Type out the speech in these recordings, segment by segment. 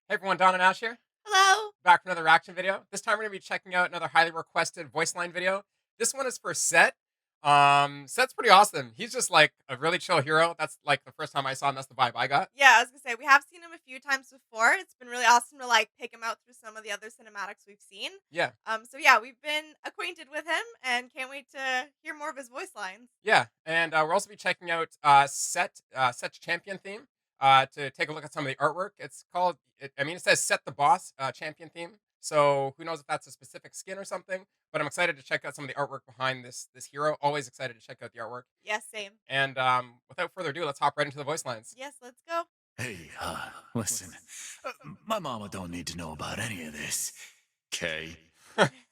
Hey everyone, Don and Ash here, Hello. back for another reaction video. This time we're going to be checking out another highly requested voice line video. This one is for Sett. Sett's pretty awesome. He's just like a really chill hero. That's like the first time I saw him, that's the vibe I got. Yeah, I was gonna say we have seen him a few times before. It's been really awesome to pick him out through some of the other cinematics we've seen. Yeah, So yeah, we've been acquainted with him and can't wait to hear more of his voice lines. yeah. And we'll also be checking out Sett's champion theme to take a look at some of the artwork. It says Set the Boss champion theme. So who knows if that's a specific skin or something. But I'm excited to check out some of the artwork behind this hero. Always excited to check out the artwork. Yes, same. And without further ado, let's hop right into the voice lines. Yes, let's go. Hey, listen. My mama don't need to know about any of this. Okay?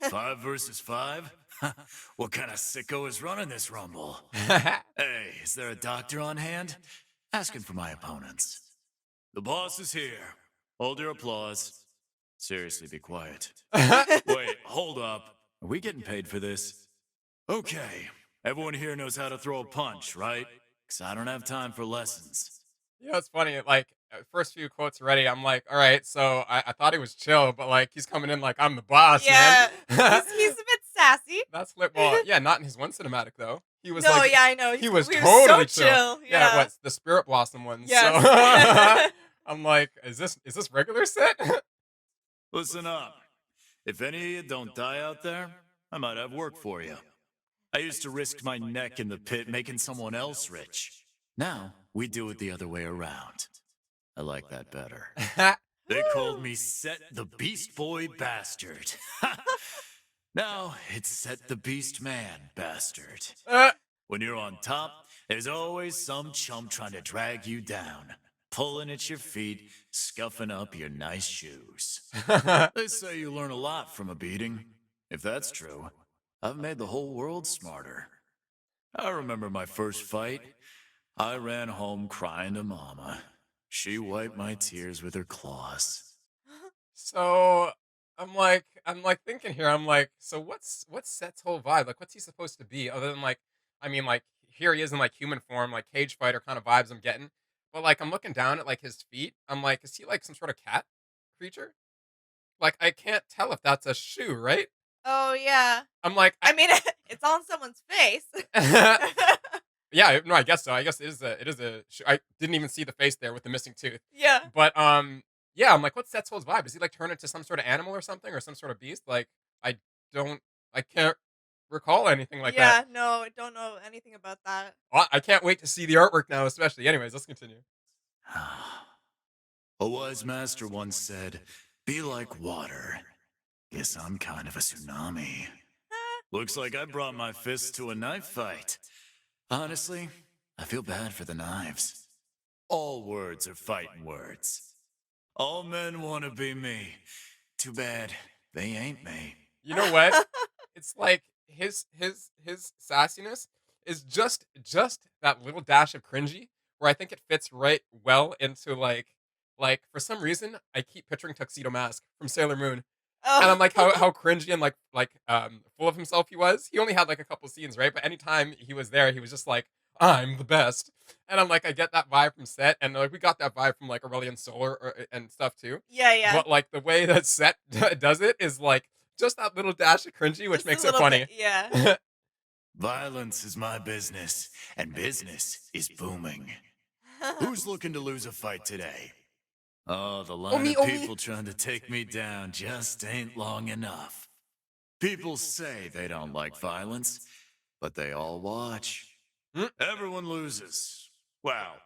5 versus 5? What kind of sicko is running this rumble? Hey, is there a doctor on hand? Asking for my opponents. The boss is here. Hold your applause. Seriously, be quiet. Wait, hold up. Are we getting paid for this? Okay. Everyone here knows how to throw a punch, right? Because I don't have time for lessons. It's funny. Like first few quotes already, I'm like, all right. So I thought he was chill, but like he's coming in like I'm the boss, Yeah, man. he's a bit sassy. That's lit. Well, yeah, not in his one cinematic though. He was No, like, yeah, I know. he was We were totally so chill. chill. Yeah, Yeah. what's the Spirit Blossom one? Yes. So I'm like, is this regular set? Listen up. If any of you don't die out there, I might have work for you. I used to risk my neck in the pit making someone else rich. Now, we do it the other way around. I like that better. They called me Sett the Beast Boy Bastard. Now, it's Sett the Beast Man Bastard. When you're on top, there's always some chump trying to drag you down, pulling at your feet, scuffing up your nice shoes. They say you learn a lot from a beating. If that's true, I've made the whole world smarter. I remember my first fight. I ran home crying to Mama. She wiped my tears with her claws. So I'm like thinking here. I'm like, so what's Set's whole vibe? Like, what's he supposed to be other than like, like here he is in like human form, like cage fighter kind of vibes I'm getting. But like I'm looking down at like his feet. I'm like, is he like some sort of cat creature? Like I can't tell if that's a shoe, right? Oh yeah. I'm like, I mean, it's on someone's face. yeah, no, I guess so. I guess it is a shoe. I didn't even see the face there with the missing tooth. Yeah. But yeah, I'm like, what's Set's whole vibe? Is he like turn into some sort of animal or something, or some sort of beast? Like, I don't, I can't recall anything like that. Yeah, no, I don't know anything about that. Well, I can't wait to see the artwork now, especially. Anyways, let's continue. A wise master once said, be like water. Guess I'm kind of a tsunami. Looks like I brought my fists to a knife fight. Honestly, I feel bad for the knives. All words are fighting words. All men want to be me. Too bad they ain't me. You know what? It's like his sassiness is just that little dash of cringy, where I think it fits right well into like for some reason I keep picturing Tuxedo Mask from Sailor Moon. And I'm Oh. like how cringy and like full of himself he was. He only had like a couple scenes, right? But anytime he was there, he was just like, I'm the best. And I'm like, I get that vibe from Sett, and like we got that vibe from like Aurelion Solar and stuff too. Yeah, yeah. But like the way that Sett does it is like just that little dash of cringy, which Just a makes it little funny. bit, yeah. Violence is my business, and business is booming. Who's looking to lose a fight today? Oh, the line me, of me. people trying to take me down just ain't long enough. People say they don't like violence, but they all watch. Hmm? Everyone loses. Well,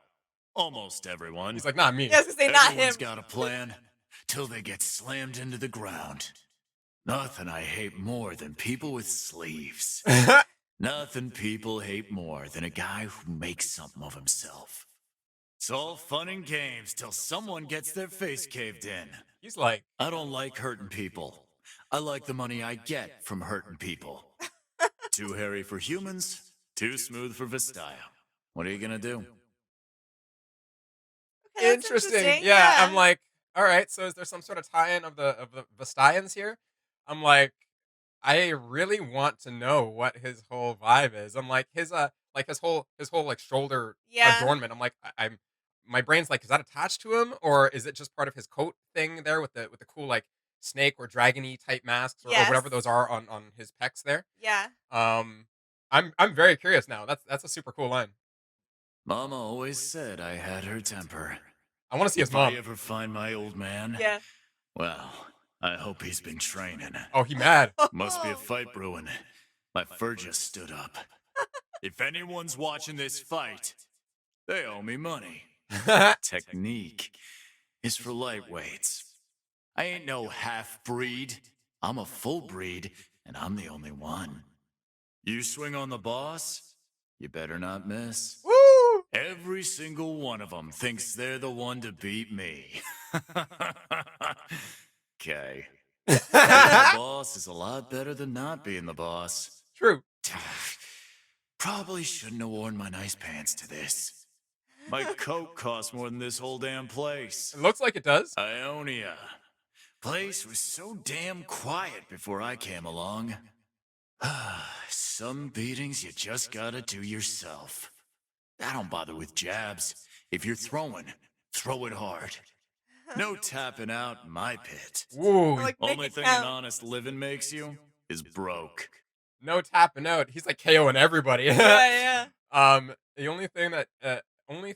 almost everyone. He's like, not me. Yeah, I was gonna say not him. Everyone's got a plan till they get slammed into the ground. Nothing I hate more than people with sleeves. Nothing people hate more than a guy who makes something of himself. It's all fun and games till someone gets their face caved in. He's like, I don't like hurting people. I like the money I get from hurting people. Too hairy for humans, too smooth for Vestaya. What are you gonna do? Okay, that's interesting. Yeah, I'm like, all right. So is there some sort of tie-in of the Vestians here? I'm like, I really want to know what his whole vibe is. I'm like his whole like shoulder Yeah. adornment. I'm like, I'm my brain's like, is that attached to him, or is it just part of his coat thing there with the cool like snake or dragony type masks or whatever Yes. those are on his pecs there? Yeah. Um, I'm very curious now. That's a super cool line. Mama always said I had her temper. I want to see his If I mom. ever find my old man, Yeah. well, I hope he's been training. Oh, he mad. Must be a fight brewing. My fur just stood up. If anyone's watching this fight, they owe me money. Technique is for lightweights. I ain't no half-breed. I'm a full breed, and I'm the only one. You swing on the boss, you better not miss. Woo! Every single one of them thinks they're the one to beat me. Okay. Being the boss is a lot better than not being the boss. True. Probably shouldn't have worn my nice pants to this. My coat cost more than this whole damn place. It looks like it does. Ionia. Place was so damn quiet before I came along. Some beatings you just gotta do yourself. I don't bother with jabs. If you're throwing, throw it hard. No tapping out in my pit. Woo. Like, make Only it thing count. an honest living makes you is broke. No tapping out. He's like KOing everybody. Yeah. The only thing that only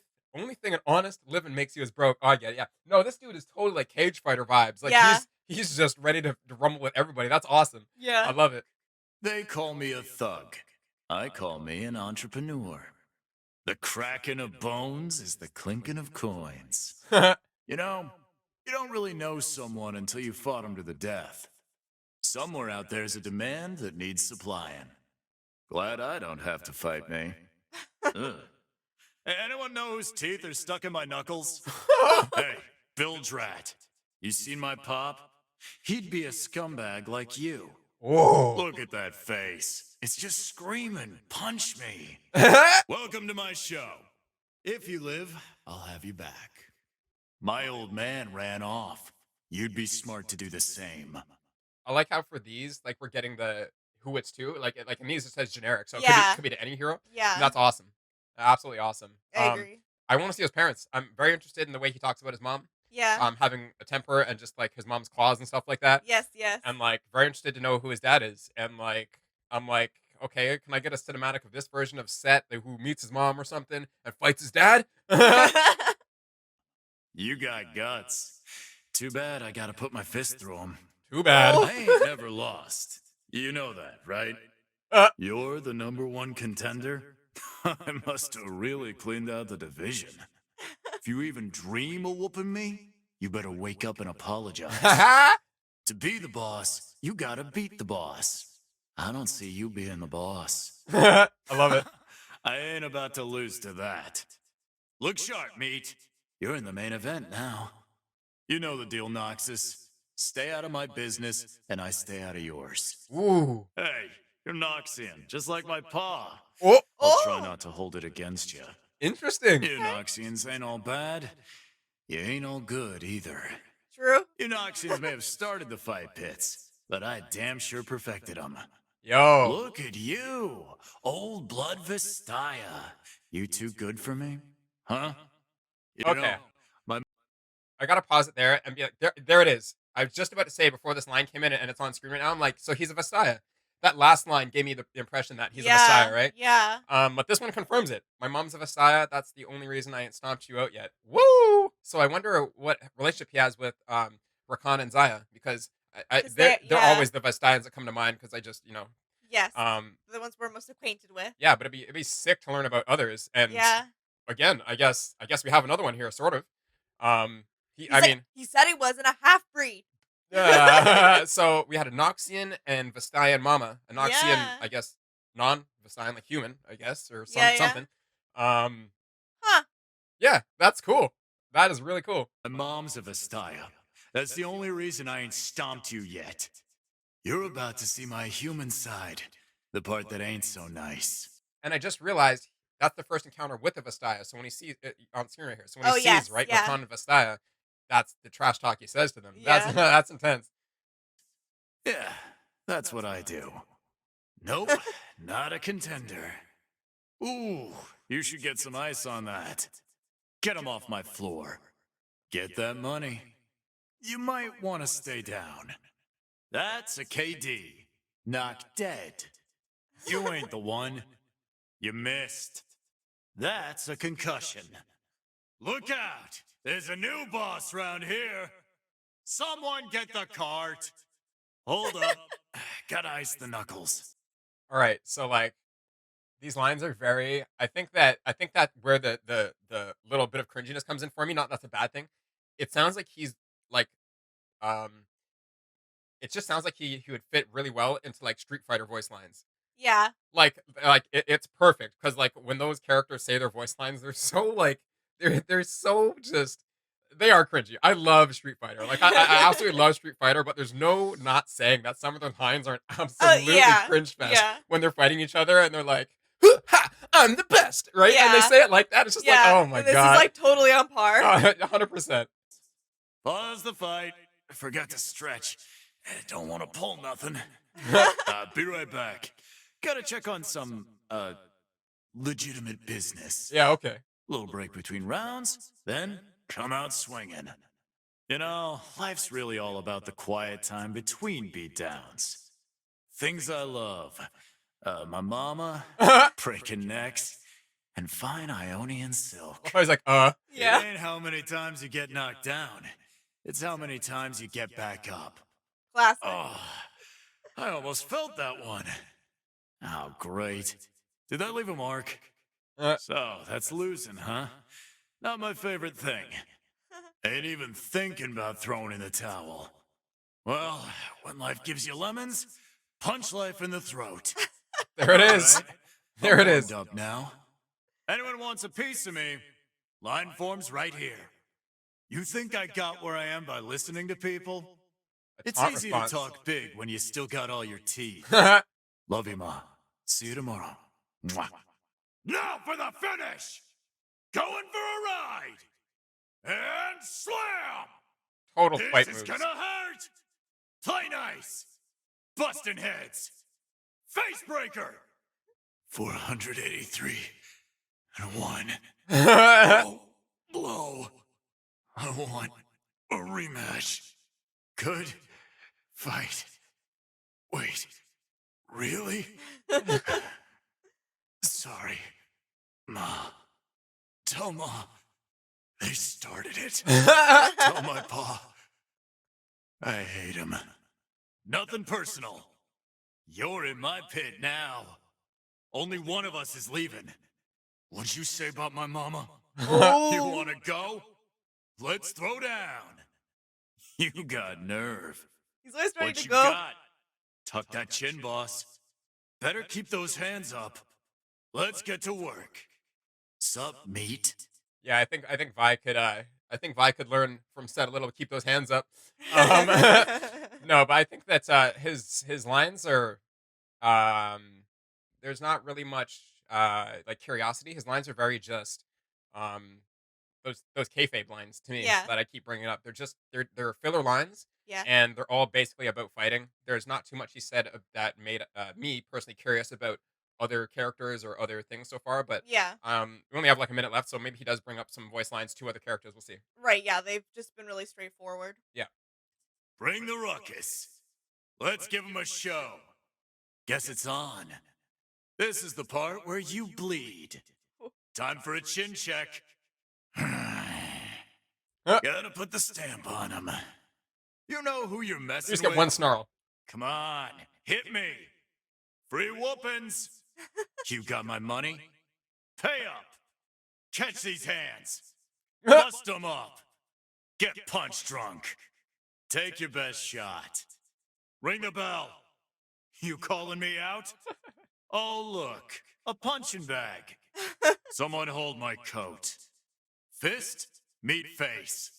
thing an honest living makes you is broke. Oh, I get it. Yeah. No, this dude is totally like cage fighter vibes. Like Yeah. he's just ready to rumble with everybody. That's awesome. I Yeah. love it. They call me a thug. I call me an entrepreneur. The cracking of bones is the clinking of coins. You know, you don't really know someone until you fought them to the death. Somewhere out there's a demand that needs supplying. Glad I don't have to fight me. Ugh. Hey, anyone know whose teeth are stuck in my knuckles? Hey, Bill Drat. You seen my pop? He'd be a scumbag like you. Whoa. Look at that face. It's just screaming, punch me. Welcome to my show. If you live, I'll have you back. My old man ran off. You'd be smart to do the same. I like how for these, like we're getting the who it's to. Like in these it says generic, so it Yeah. could be to any hero. Yeah. And that's awesome. Absolutely awesome. I agree. I want to see his parents. I'm very interested in the way he talks about his mom. Yeah. Having a temper and just like his mom's claws and stuff like that. Yes. Yes. And like very interested to know who his dad is. And like I'm like, okay, can I get a cinematic of this version of Sett who meets his mom or something and fights his dad? You got guts. Too bad I gotta put my fist through him. Too bad. Oh. I ain't never lost. You know that, right? Uh. You're the #1 contender? I must have really cleaned out the division. If you even dream of whooping me, you better wake up and apologize. To be the boss, you gotta beat the boss. I don't see you being the boss. I love it. I ain't about to lose to that. Look sharp, meat. You're in the main event now. You know the deal, Noxus. Stay out of my business, and I stay out of yours. Ooh. Hey, you're Noxian, just like my paw. Oh, I'll try Oh. not to hold it against you. interesting. You Noxians ain't all bad. You ain't all good either. True. You Noxians may have started the fight pits, but I damn sure perfected them. Yo. Look at you, old blood Vestaya. You too good for me? Huh? You Okay. know, my I gotta pause it there and be like, there it is. I was just about to say before this line came in and it's on screen right now. I'm like, so he's a Vestaya. That last line gave me the impression that he's a Vestaya, right? Yeah. But this one confirms it. My mom's a Vestaya. That's the only reason I ain't stomped you out yet. Woo! So I wonder what relationship he has with Rakan and Zaya because 'Cause they're yeah. always the Vestayans that come to mind because I just Yes. um The ones we're most acquainted with. yeah, but it'd be sick to learn about others. And Yeah. again, I guess we have another one here, sort of. He said he wasn't a half breed. So we had a Noxian and Vestayan mama. A Noxian, Yeah. I guess, non-Vestayan, like human, I guess, or Yeah. something. Huh. Yeah, that's cool. That is really cool. mom's a Vestaya. That's the only reason I ain't stomped you yet. You're about to see my human side, the part that ain't so nice. And I just realized that's the first encounter with a Vestaya. So when he sees it on screen right here, so when Oh, he yes, sees right yeah. Rakan and Vestaya, that's the trash talk he says to them. Yeah. That's that's intense. Yeah, that's what I do. Nope, not a contender. Ooh, you should get some ice on that. Get him off my floor. Get that money. You might want to stay down. That's a KD. Knock dead. You ain't the one. You missed. That's a concussion. Look out! There's a new boss round here. Someone get the cart. Hold up. Gotta ice the knuckles. All right, so like these lines are very. I think that where the little bit of cringiness comes in for me. Not that's a bad thing. It sounds like he's like um. It just sounds like he would fit really well into like Street Fighter voice lines. Yeah. It's perfect because like when those characters say their voice lines, they're so like they're so just they are cringy. I love Street Fighter. Like I absolutely love Street Fighter, but there's no not saying that some of the lines are absolutely Yeah. cringe fest Yeah. when they're fighting each other and they're like, "Huh, ha, I'm the best," right? And they Yeah. say it like that. It's just like, Yeah. oh my This is god, like totally on par. 100%. Pause the fight. I forgot to stretch. Don't want to pull nothing. Be right back. Gotta check on some, legitimate business. Yeah, okay. Little break between rounds, then come out swinging. You know, life's really all about the quiet time between beatdowns. Things I love. My mama, breaking necks, and fine Ionian silk. I was like, Yeah. It ain't how many times you get knocked down. It's how many times you get back up. Classic. Oh, I almost felt that one. Oh, great. Did that leave a mark? uh, So, that's losing, huh? Not my favorite thing. Ain't even thinking about throwing in the towel. Well, when life gives you lemons, punch life in the throat. there it is. All right, There I'm it is. warmed up now. Anyone wants a piece of me? Line forms right here. You think I got where I am by listening to people? A It's taunt easy response. to talk big when you still got all your teeth. All Love you, Ma. See you tomorrow. Mwah. Now for the finish! Going for a ride! And slam! Total This fight is moves. gonna hurt! Play nice! Busting heads! Face breaker! 483 and 1. Blow. Blow. I want a rematch. Good fight. Wait. Really? Sorry. Ma. Tell Ma. They started it. Tell my pa. I hate him. Nothing personal. You're in my pit now. Only one of us is leaving. What'd you say about my mama? You wanna go? Let's throw down. You got nerve. He's always ready What to you go. got? Tuck that chin, boss. Better keep those hands up. Let's get to work. Sup, meat? Yeah, I think Vi could learn from Sett a little to keep those hands up. Um, no, but I think that his lines are um there's not really much like curiosity. His lines are very just um those kayfabe lines to me Yeah. that I keep bringing up. They're filler lines Yeah. and they're all basically about fighting. There's not too much he said that made me personally curious about other characters or other things so far. But Yeah. we only have like a minute left, so maybe he does bring up some voice lines to other characters. We'll see. Right. Yeah. They've just been really straightforward. Yeah. Bring the ruckus. Let's give him a show. Guess it's on. This is the part where you bleed. Time for a chin check. Gotta put the stamp on him. You know who you're You messing just with? get one snarl. Come on, hit me. Free whoopings. You got my money? Pay up. Catch these hands. Bust them up. Get punch drunk. Take your best shot. Ring the bell. You calling me out? Oh, look. A punching bag. Someone hold my coat. Fist, meet face.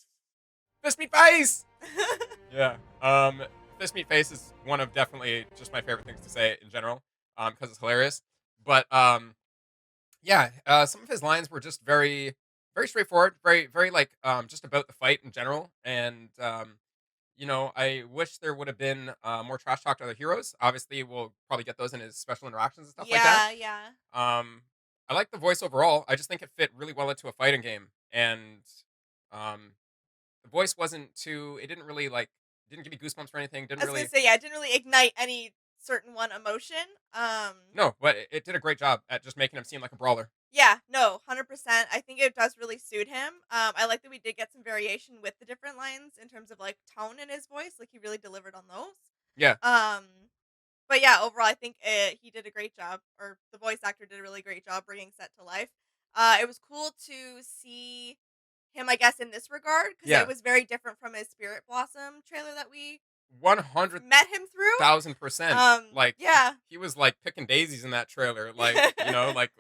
Fist meet face. Yeah. Fist meet face is one of definitely just my favorite things to say in general. Because it's hilarious. But yeah. Some of his lines were just very, very straightforward. Very, very like just about the fight in general. And I wish there would have been more trash talk to other heroes. Obviously, we'll probably get those in his special interactions and stuff like that. Yeah. Yeah. I like the voice overall. I just think it fit really well into a fighting game. and um, the voice wasn't too. It didn't really like didn't give me goosebumps or anything. Didn't I was gonna really. say, yeah, it didn't really ignite any certain one emotion. No, but it did a great job at just making him seem like a brawler. Yeah, no, 100%. I think it does really suit him. I like that we did get some variation with the different lines in terms of like tone in his voice. Like he really delivered on those. Yeah, Um, but yeah, overall, I think he did a great job, or the voice actor did a really great job bringing Set to life. It was cool to see him, I guess, in this regard because it yeah, was very different from his Spirit Blossom trailer that we 100 met him through. 1,000%. Like Yeah, he was like picking daisies in that trailer. Like like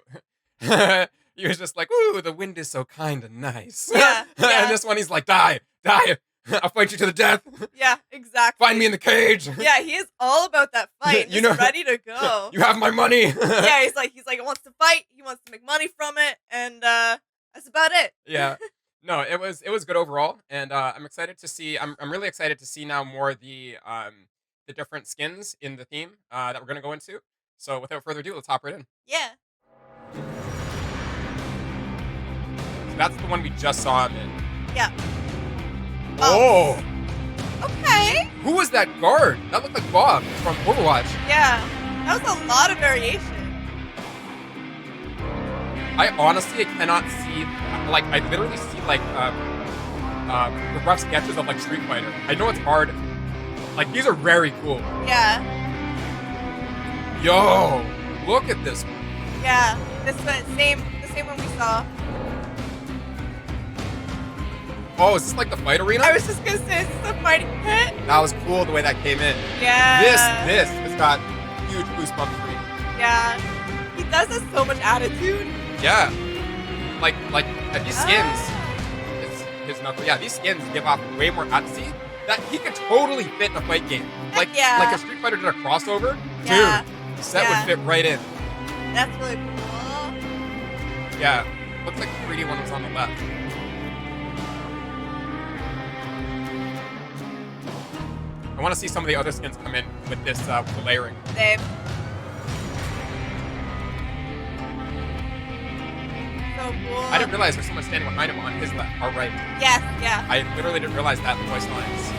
he was just like, "Ooh, the wind is so kind and nice." yeah, And yeah, this one, he's like, "Die, die! I'll fight you to the death. yeah, Find exactly. me in the cage. Yeah, he is all about that fight, You just know, ready to go. you have my money." Yeah, he's like he wants to fight, he wants to make money from it, and that's about it. Yeah. No, it was good overall, and I'm excited to see. I'm really excited to see now more of the different skins in the theme that we're gonna go into. So without further ado, let's hop right in. Yeah. So that's the one we just saw him in. Yeah. Oh, Okay. who was that guard? That looked like Bob from Overwatch. Yeah. That was a lot of variation. I honestly cannot see. Like I literally see like the rough sketches of like Street Fighter. I know it's hard. Like these are very cool. Yeah. Yo, look at this. Yeah. This was the same one we saw. Oh, is this like the fight arena? I was just gonna say, is this a fighting pit? That was cool the way that came in. Yeah. This has got huge goosebumps for me. Yeah. He does have so much attitude. Yeah, like these skins. Ah. His knuckle. Yeah, these skins give off way more attitude. That he could totally fit in a fight game. Heck yeah. Like if Street Fighter did a crossover, Yeah. dude, Set Yeah. would fit right in. That's really cool. Yeah, looks like the 3D one was on the left. I want to see some of the other skins come in with this with the layering. Same. So cool. I didn't realize there's someone standing behind him on his left, or right. Yes, yeah. I literally didn't realize that in the voice lines.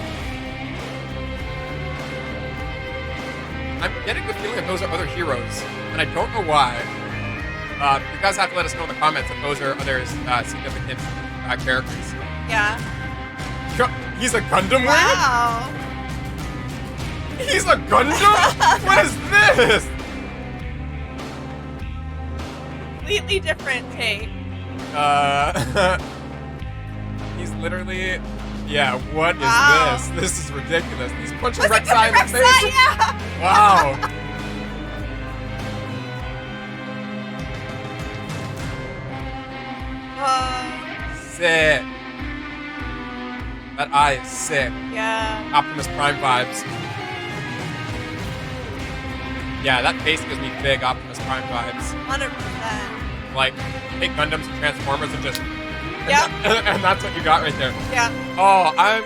I'm getting the feeling that those are other heroes, and I don't know why. You guys have to let us know in the comments if those are other significant characters. Yeah. He's a Gundam wing? Wow. He's a Gundam? What is this? Completely different take. He's literally... Yeah, what is Wow. this? This is ridiculous. He's punching Was it Rek'Sai in the Rek'Sai? face. Yeah. Wow. Sick. That eye is sick. Yeah. Optimus Prime vibes. Yeah, that face gives me big Optimus Prime vibes. 100%. Like, take Gundams and Transformers and just... Yep. And that's what you got right there. Yeah. Oh, I'm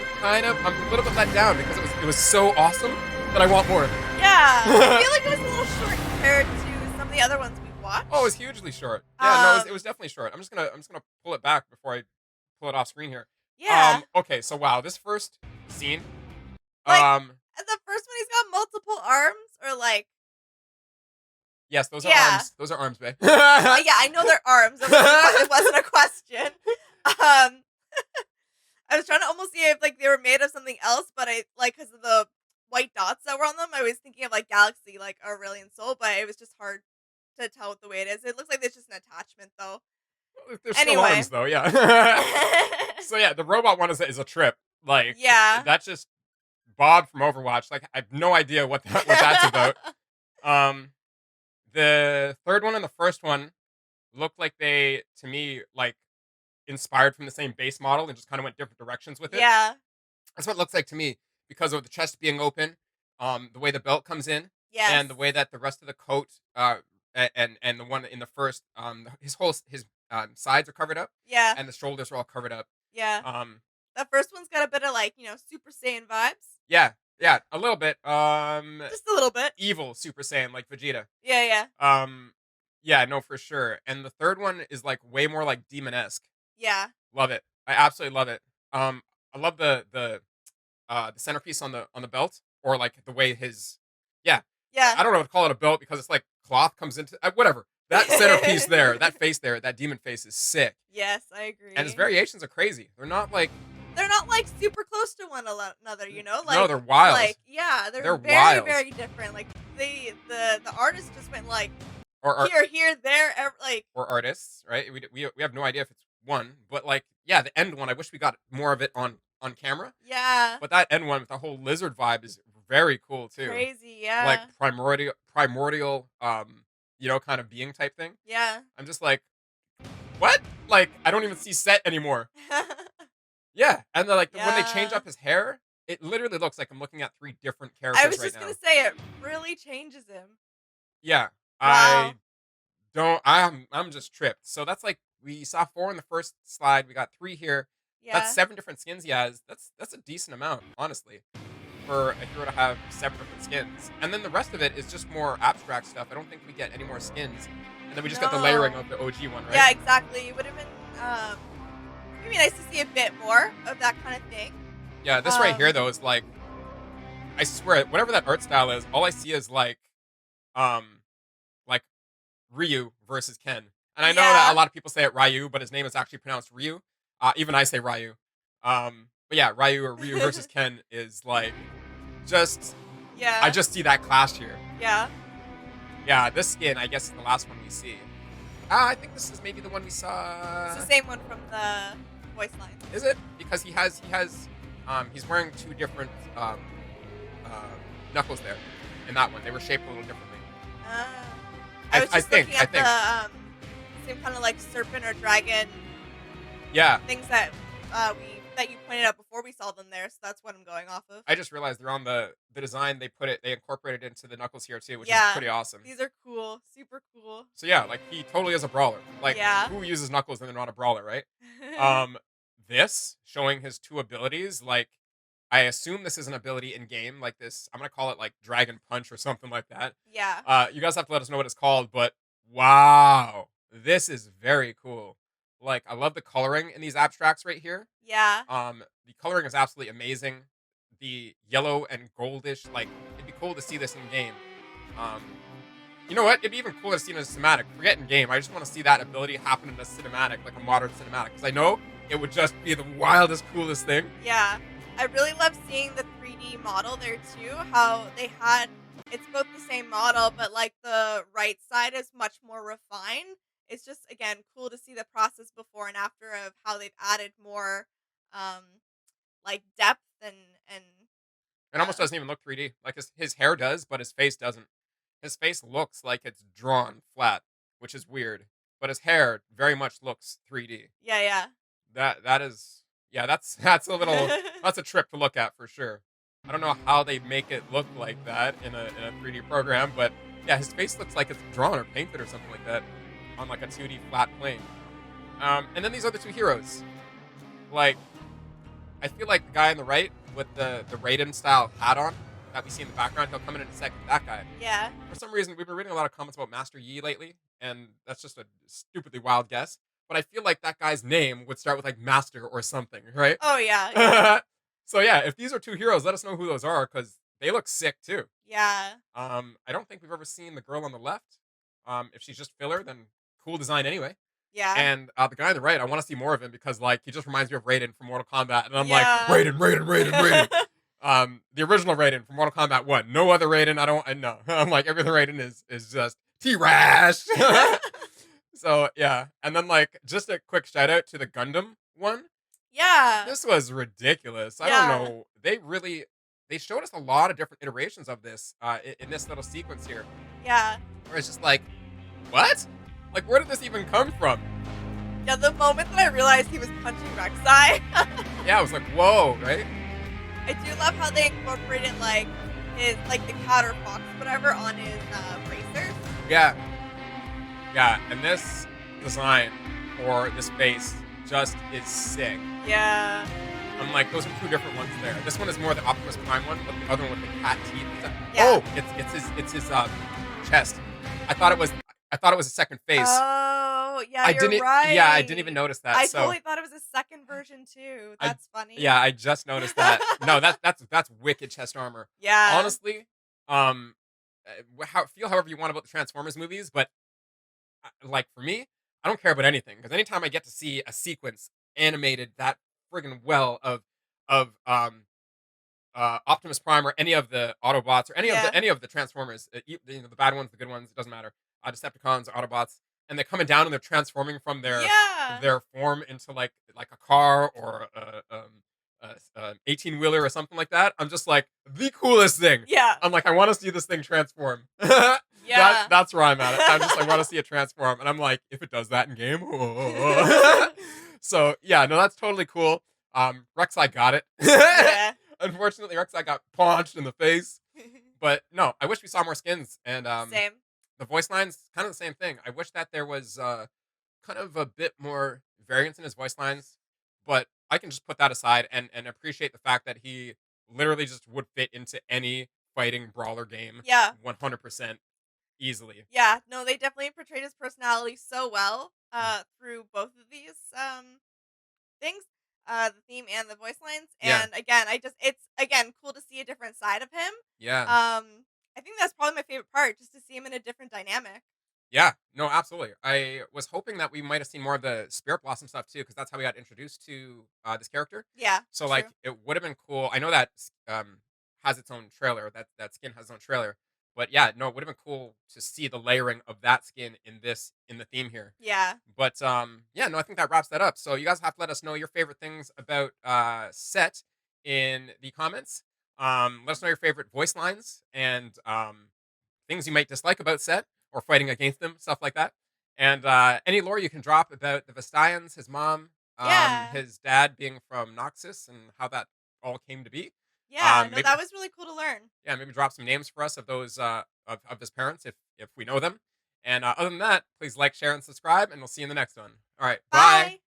a little bit let down because it was so awesome that I want more. Yeah. I feel like it was a little short compared to some of the other ones we've watched. Oh, it was hugely short. Yeah, no, it Um, was definitely short. I'm just gonna pull it back before I pull it off screen here. Yeah. Okay, so wow, this first scene. Like- And the first one, he's got multiple arms, or like, Yes, those are Yeah. arms. Those are arms, babe. yeah, I know they're arms. It wasn't a question. I was trying to almost see if like they were made of something else, but I like because of the white dots that were on them, I was thinking of like Galaxy, like Aurelion Soul, but it was just hard to tell what the way it is. It looks like it's just an attachment, though. They're still Anyway. arms, though. Yeah. So yeah, the robot one is a trip. Like, Yeah. that's just Bob from Overwatch. Like, I have no idea what that's about. The third one and the first one looked like they, to me, like inspired from the same base model and just kind of went different directions with it. Yeah. That's what it looks like to me because of the chest being open, the way the belt comes in, Yes. and the way that the rest of the coat, and the one in the first, his sides are covered up, Yeah. and the shoulders are all covered up. Yeah. The first one's got a bit of like, Super Saiyan vibes. Yeah, a little bit. Just a little bit. Evil Super Saiyan like Vegeta. Yeah, yeah. Yeah, no, for sure. And the third one is like way more like demon-esque. Yeah. Love it. I absolutely love it. I love the centerpiece on the belt, or like the way his, yeah. Yeah. I don't know what to call it a belt because it's like cloth comes into whatever. That centerpiece there, that face there, that demon face is sick, Yes, I and his agree. variations are crazy. They're not like They're not, like, super close to one another, you know? no, they're wild. Yeah, they're They're very, wild. very different. Like, the artist just went, like, Or here, there, like or artists, right? We have no idea if it's one, but like yeah, the end one. I wish we got more of it on camera. yeah. But that end one with the whole lizard vibe is very cool too. Crazy, Like yeah. primordial, kind of being type thing. Yeah. I'm just like, what? Like I don't even see Set anymore. Yeah, and then like when they change Yeah. up his hair, it literally looks like I'm looking at three different I characters was right just gonna now. say it really changes him. Yeah, I Wow. don't. I'm just tripped. So that's like we saw four in the first slide. We got three here. That's Yeah. seven different skins he has. That's a decent amount, honestly, for a hero to have seven different skins. And then the rest of it is just more abstract stuff. I don't think we get any more skins. And then we just get the layering No. of the OG one, right? Yeah, exactly. It would have been maybe nice to see a bit more of that kind of thing. Yeah, this right Um here though is like I swear, whatever that art style is, all I see is um like Ryu versus Ken. And I know that a yeah. lot of people say it Ryu, but his name is actually pronounced Ryu. Even I say Ryu. But yeah, Ryu or Ryu versus Ken is like just I Yeah. just see that clash here. Yeah. Yeah, this skin I guess is the last one we see. I think this is maybe the one we It's the saw. same one from the voice lines. Is it? Because he's wearing two different uh, knuckles there. In that one, they were shaped a little differently. Uh, I was just looking I at the think. same kind of like serpent or dragon Yeah, things that you pointed out before we saw them there, so that's what I'm going off of. I just realized they're on the design. They incorporated into the knuckles here too, which is Yeah. pretty awesome. These are cool. Super cool. So yeah, like he totally is a brawler. Like Yeah. who uses knuckles and they're not a brawler, right? Um, this showing his two abilities, like I assume this is an ability in game, like this. I'm gonna call it like Dragon Punch or something like that. yeah. You guys have to let us know what it's called, but wow, this is very cool. Like I love the coloring in these abstracts right here. Yeah. The coloring is absolutely amazing. The yellow and goldish, like it'd be cool to see this in game. Um, you know what? It'd be even cooler to see it in a cinematic. Forget in game. I just want to see that ability happen in a cinematic, like a modern cinematic, because I know it would just be the wildest, coolest thing. Yeah. I really love seeing the 3D model there too. How it's both the same model, but like the right side is much more refined. It's just again cool to see the process before and after of how they've added more um like depth and It almost doesn't even look 3D. Like his hair does, but his face doesn't. His face looks like it's drawn flat, which is weird. But his hair very much looks 3D. yeah, That is yeah, that's a little yeah. that's a trip to look at for sure. I don't know how they make it look like that in a 3D program, but yeah, his face looks like it's drawn or painted or something like that on like a 2D flat plane. And then these other two heroes, like I feel like the guy on the right with the Raiden style hat on that we see in the background, he'll come in a second. That guy. Yeah. For some reason, we've been reading a lot of comments about Master Yi lately, and that's just a stupidly wild guess. But I feel like that guy's name would start with like Master or something, right? Oh yeah, yeah. So yeah, if these are two heroes, let us know who those are because they look sick too. Yeah. I don't think we've ever seen the girl on the left. If she's just filler, then cool design anyway. Yeah. And the guy on the right, I want to see more of him because like he just reminds me of Raiden from Mortal Kombat, and I'm like Yeah. Raiden, Raiden, Raiden, Raiden. The original Raiden from Mortal Kombat 1. No other Raiden. I know. I'm like every other Raiden is just T-Rash. So yeah, and then like just a quick shout out to the Gundam one. Yeah. This was ridiculous. I Yeah. don't know. They showed us a lot of different iterations of this in this little sequence here, Yeah. where it's just like, what? Like where did this even come from? Yeah, the moment that I realized he was punching Rek'Sai, Yeah, I was like, whoa, right? I do love how they incorporated like his like the cat or fox whatever on his bracers. Yeah. Yeah, and this design or this face just is sick. Yeah. I'm like, those are two different ones there. This one is more the Optimus Prime one, but the other one with the cat teeth. Yeah. Oh, it's his chest. I thought it was a second face. Oh, Oh, yeah, you're I didn't even right. notice that. I So totally thought it was a second version too. I That's funny. yeah, I just noticed that. No, that's wicked chest armor. Yeah. Honestly, um, how feel however you want about the Transformers movies, but like for me, I don't care about anything because anytime I get to see a sequence animated that friggin' well of Optimus Prime or any of the Autobots or Yeah. any of the Transformers, the bad ones, the good ones, it doesn't matter. Decepticons, Autobots, and they're coming down and they're transforming from Yeah. their form into like a car or a 18 wheeler or something like that. I'm just like the coolest thing. Yeah. I'm like I want to see this thing transform. Yeah. That's where I'm at. I'm just I want to see it transform, and I'm like if it does that in game. So yeah, no, that's totally cool. Rek'Sai got it. Yeah. Unfortunately, Rek'Sai got punched in the face. But no, I wish we saw more skins. And Same. the voice lines, kind of the same thing. I wish that there was kind of a bit more variance in his voice lines. But I can just put that aside and appreciate the fact that he literally just would fit into any fighting brawler game Yeah. 100% easily. Yeah. No, they definitely portrayed his personality so well Mm. through both of these things, the theme and the voice lines. Yeah, And again, it's again cool to see a different side of him. yeah. I think that's probably my favorite part, just to see him in a different dynamic. Yeah, no, absolutely. I was hoping that we might have seen more of the Spirit Blossom stuff too, because that's how we got introduced to this character. Yeah, So like, true. it would have been cool. I know that has its own trailer. That skin has its own trailer. But yeah, no, it would have been cool to see the layering of that skin in the theme here. Yeah. But yeah, no, I think that wraps that up. So you guys have to let us know your favorite things about Set in the comments. Let us know your favorite voice lines and things you might dislike about Set or fighting against them, stuff like that. And any lore you can drop about the Vestians, his mom, Yeah. his dad being from Noxus, and how that all came to be. Yeah. No, Maybe that was really cool to learn. yeah, maybe drop some names for us of those of his parents if we know them. And other than that, please like, share, and subscribe, and we'll see you in the next one. All right, bye. Bye.